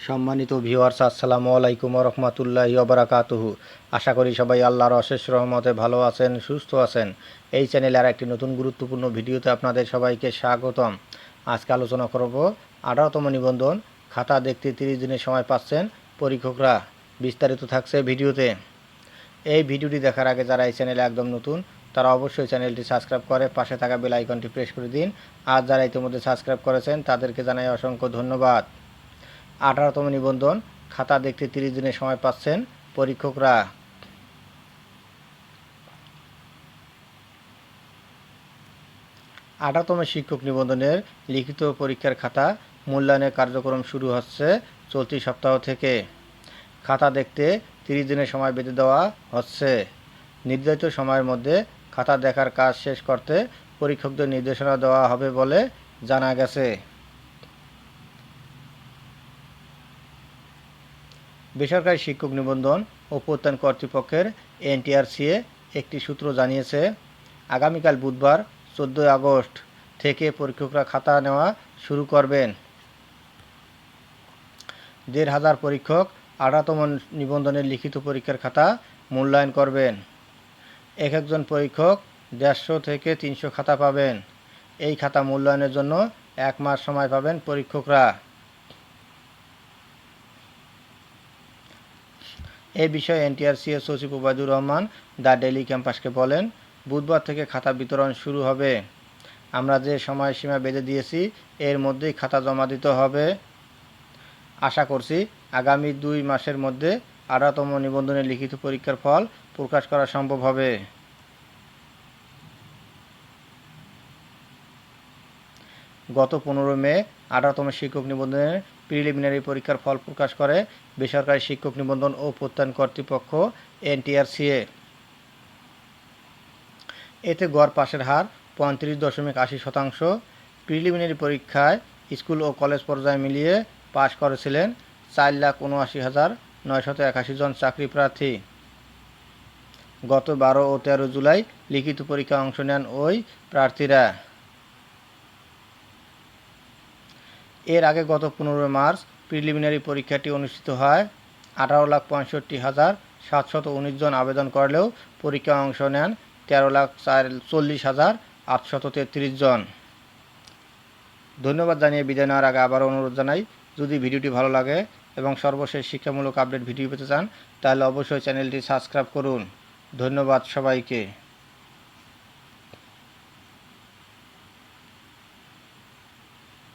সম্মানিত ভিউয়ার্স, আসসালামু আলাইকুম ওয়া রাহমাতুল্লাহি ওয়া বারাকাতুহু। আশা করি সবাই আল্লাহর অশেষ রহমতে ভালো আছেন, সুস্থ আছেন। এই চ্যানেলে আর একটি নতুন গুরুত্বপূর্ণ ভিডিওতে আপনাদের সবাইকে স্বাগতম। আজকে আলোচনা করব 18তম নিবন্ধন। খাতা দেখতে 30 দিনের সময় পাচ্ছেন পরীক্ষকরা। বিস্তারিত থাকছে ভিডিওতে। এই ভিডিওটি দেখার আগে যারা এই চ্যানেলে একদম নতুন তারা অবশ্যই চ্যানেলটি সাবস্ক্রাইব করে পাশে থাকা বেল আইকনটি প্রেস করে দিন। আর যারা ইতিমধ্যে সাবস্ক্রাইব করেছেন তাদেরকে জানাই অসংখ্য ধন্যবাদ। 18তম নিবন্ধন। খাতা দেখতে 30 দিনের সময় পাচ্ছেন পরীক্ষকরা। 18তম শিক্ষক নিবন্ধনের লিখিত পরীক্ষার খাতা মূল্যায়নের কার্যক্রম শুরু হচ্ছে চলতি সপ্তাহ থেকে। খাতা দেখতে 30 দিনের সময় বেঁধে দেওয়া হচ্ছে। নির্ধারিত সময়ের মধ্যে খাতা দেখার কাজ শেষ করতে পরীক্ষকদের নির্দেশনা দেওয়া হবে বলে জানা গেছে। বেসরকারি শিক্ষক নিবন্ধন ও প্রত্যয়ন কর্তৃপক্ষের এনটিআরসিএ একটি সূত্র জানিয়েছে, আগামীকাল বুধবার 14 আগস্ট থেকে পরীক্ষকরা খাতা নেওয়া শুরু করবেন। 1,500 পরীক্ষক 18তম নিবন্ধনের লিখিত পরীক্ষার খাতা মূল্যায়ন করবেন। এক একজন পরীক্ষক 150 থেকে 300 খাতা পাবেন। এই খাতা মূল্যায়নের জন্য 1 মাস সময় পাবেন পরীক্ষকরা। এ বিষয়ে এনটিআরসি এর সচিব ওবায়দুর রহমান দ্য ডেইলি ক্যাম্পাসকে বলেন, বুধবার থেকে খাতা বিতরণ শুরু হবে। আমরা যে সময়সীমা বেঁধে দিয়েছি এর মধ্যেই খাতা জমা দিতে হবে। আশা করছি আগামী 2 মাসের মধ্যে 18তম নিবন্ধনের লিখিত পরীক্ষার ফল প্রকাশ করা সম্ভব হবে। গত 15 মে 18তম শিক্ষক নিবন্ধনের প্রিলিমিনারি পরীক্ষার ফল প্রকাশ করে বেসরকারি শিক্ষক নিবন্ধন ও প্রত্যয়ন কর্তৃপক্ষ এনটিআরসিএ। এতে গড় পাশের হার 35.80%। প্রিলিমিনারি পরীক্ষায় স্কুল ও কলেজ পর্যায়ে মিলিয়ে পাশ করেছিলেন 4,79,981 জন চাকরি প্রার্থী। গত 12 ও 13 জুলাই লিখিত পরীক্ষায় অংশ নেন ওই প্রার্থীরা। এর আগে গত 15 মার্চ প্রিলিমিনারি পরীক্ষাটি অনুষ্ঠিত হয়। 18,65,719 জন আবেদন করলেও পরীক্ষায় অংশ নেন 13,40,833 জন। ধন্যবাদ জানিয়ে বিদায় নেওয়ার আগে আবার অনুরোধ জানাই, যদি ভিডিওটি ভালো লাগে এবং সর্বশেষ শিক্ষামূলক আপডেট ভিডিও পেতে চান তাহলে অবশ্যই চ্যানেলটি সাবস্ক্রাইব করুন। ধন্যবাদ সবাইকে।